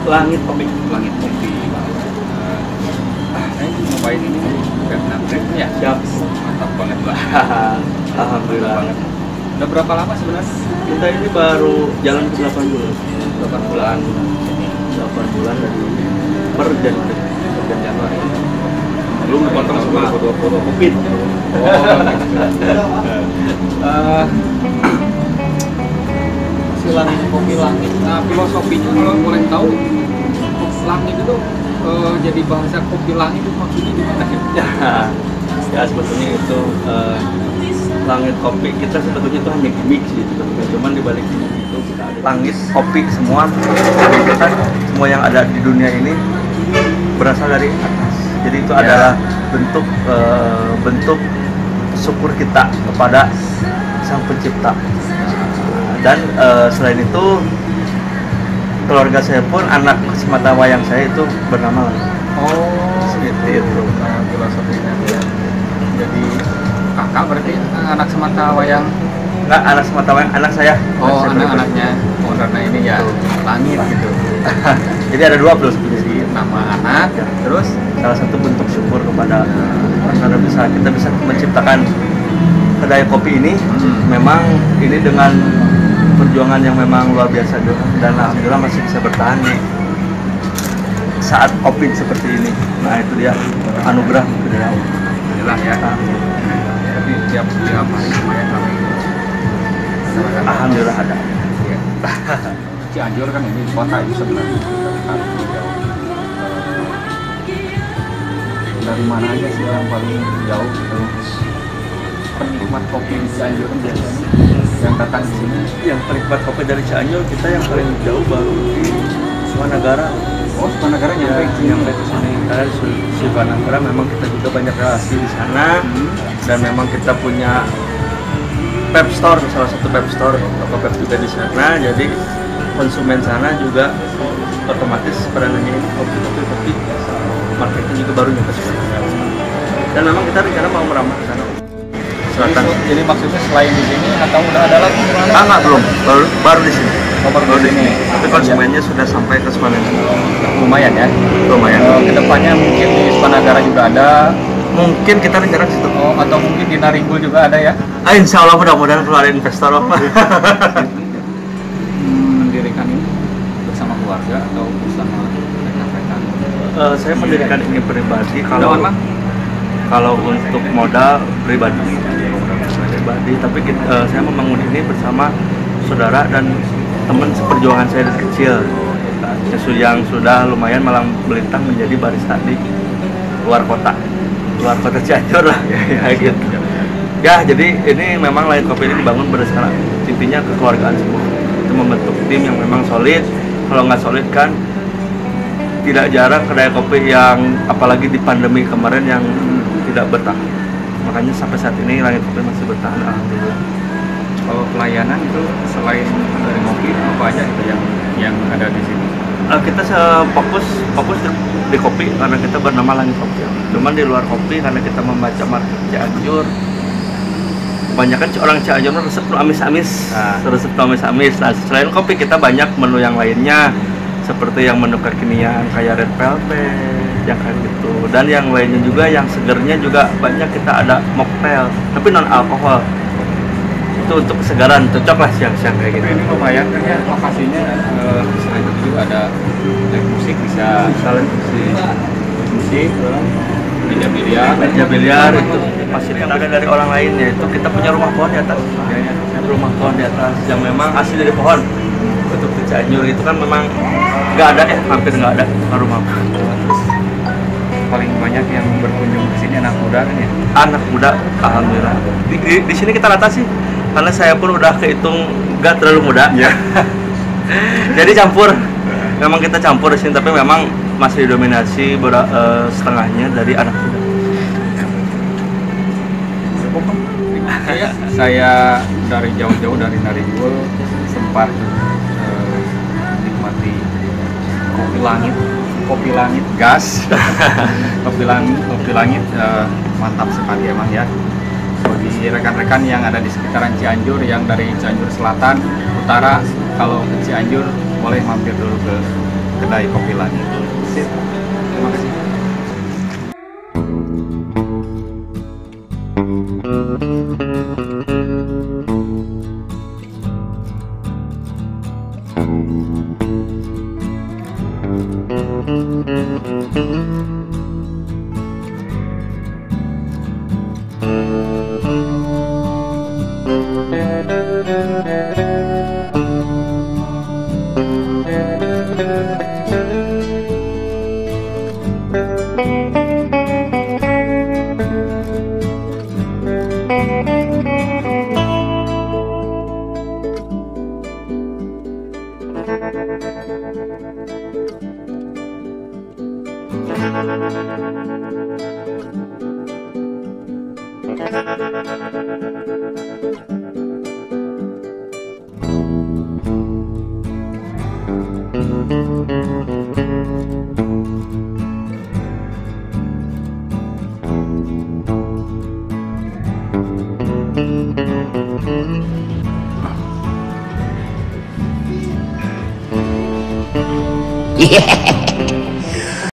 Langit kopi. Ini nyobain ini karena tripnya Siap. mantap banget lah. Alhamdulillah. Udah berapa lama sebenarnya? Kita ini baru jalan ke 8 bulan. 8 bulan. 8 bulan dari per Januari. Belum dipotong sama 2020 Covid. Si langit kopi langit. Nah, filosofinya kalau boleh tahu, langit itu jadi bahasa kopi langit itu maksudnya gimana ya? Ya sebetulnya itu langit kopi kita sebetulnya itu hanya gimmick sih sebetulnya. Cuman dibalik gimmick itu kita ada langit kopi semua kita semua yang ada di dunia ini berasal dari atas. Jadi itu adalah bentuk syukur kita kepada Sang Pencipta. Dan selain itu keluarga saya pun anak semata wayang saya itu bernama Langit. Oh, seperti itu. Nah, filosofinya ya. Jadi kakak berarti anak semata wayang. Enggak, anak semata wayang, anak saya. Oh, anak-anaknya. Oh, karena ini ya langit gitu. Jadi ada dua filosofi. Nama anak, Ya. terus Salah satu bentuk syukur kepada karena kita bisa menciptakan kedai kopi ini. Memang ini dengan perjuangan yang memang luar biasa juga, dan alhamdulillah masih bisa bertahan nih saat COVID seperti ini. Nah itu dia anugerah dari Allah. inilah ya. Tapi tiap hari lumayan ramai. Alhamdulillah ada. Ya. Cianjur kan ini kota itu sebenarnya jauh. Dari mana aja sih yang paling jauh gitu? Penikmat kopi di Cianjur kan biasanya yang datang ke sini. Yang penikmat kopi dari Cianjur kita yang paling jauh baru di Sumanagara. Oh, Sumanagara Nyampe ke sini. Karena di Sumanagara memang kita juga banyak relasi di sana, dan memang kita punya pep store, salah satu pep store, toko pep juga di sana. Jadi konsumen sana juga otomatis pada nanyain kopi. Marketing juga baru nyampe Sumanagara. Dan memang kita rencana mau merambah ke sana. Selatan. Jadi maksudnya selain di sini atau udah ada lagi? Enggak, belum. Baru di sini. Baru di sini. Tapi konsumennya sudah sampai ke Sumanagara. Lumayan ya. Lumayan. Kedepannya mungkin di Sumanagara juga ada. Mungkin kita rencana ke situ. Oh, atau mungkin di Naringgo juga ada ya? Insya Allah mudah-mudahan kalau ada investor. Mendirikan ini bersama keluarga atau bersama rekan-rekan? Saya mendirikan ini pribadi. Modal, Kalau untuk modal pribadi, tapi saya membangun ini bersama saudara dan teman seperjuangan saya dari kecil, yang sudah lumayan malang melintang menjadi barista di luar kota Cianjur lah, ya gitu. Ya, jadi ini memang Langit Kopi ini dibangun berdasarkan intinya kekeluargaan semua. Itu membentuk tim yang memang solid. Kalau nggak solid kan tidak jarang kedai kopi yang apalagi di pandemi kemarin yang tidak bertahan. Makanya sampai saat ini Langit Kopi masih bertahan, alhamdulillah. Kalau pelayanan itu selain dari kopi apa aja itu yang ada di sini? Kita fokus di kopi karena kita bernama Langit Kopi. Cuman di luar kopi karena kita membaca market Cianjur. Kebanyakan orang Cianjur resep nu amis-amis. Resep nu amis-amis. Nah, selain kopi kita banyak menu yang lainnya seperti yang menu kekinian kayak red velvet, yang kayak gitu. Dan yang lainnya juga yang segernya juga banyak, kita ada mocktail tapi non alkohol. itu untuk kesegaran, cocok lah siang-siang kayak gitu. Ini lumayan kan ya lokasinya, selain itu juga ada live musik, bisa Misalnya musik, meja biliar, itu fasilitas ada dari orang lain, ya itu kita punya rumah pohon di atas, rumah pohon di atas yang memang asli dari pohon. Untuk di Cianjur itu kan memang nggak ada hampir nggak ada rumah pohon. paling banyak yang berkunjung ke sini anak muda kan ya? Anak muda, alhamdulillah. Di sini kita rata sih, karena saya pun udah kehitung nggak terlalu muda. Ya. Jadi campur, memang kita campur di sini, tapi memang masih didominasi setengahnya dari anak muda. Saya dari jauh-jauh dari Naringul sempat menikmati kopi langit gas. kopi langit mantap sekali emang ya. Bagi rekan-rekan yang ada di sekitaran Cianjur, yang dari Cianjur Selatan, Utara, kalau ke Cianjur boleh mampir dulu ke kedai kopi langit. Sip. Terima kasih. Yeah.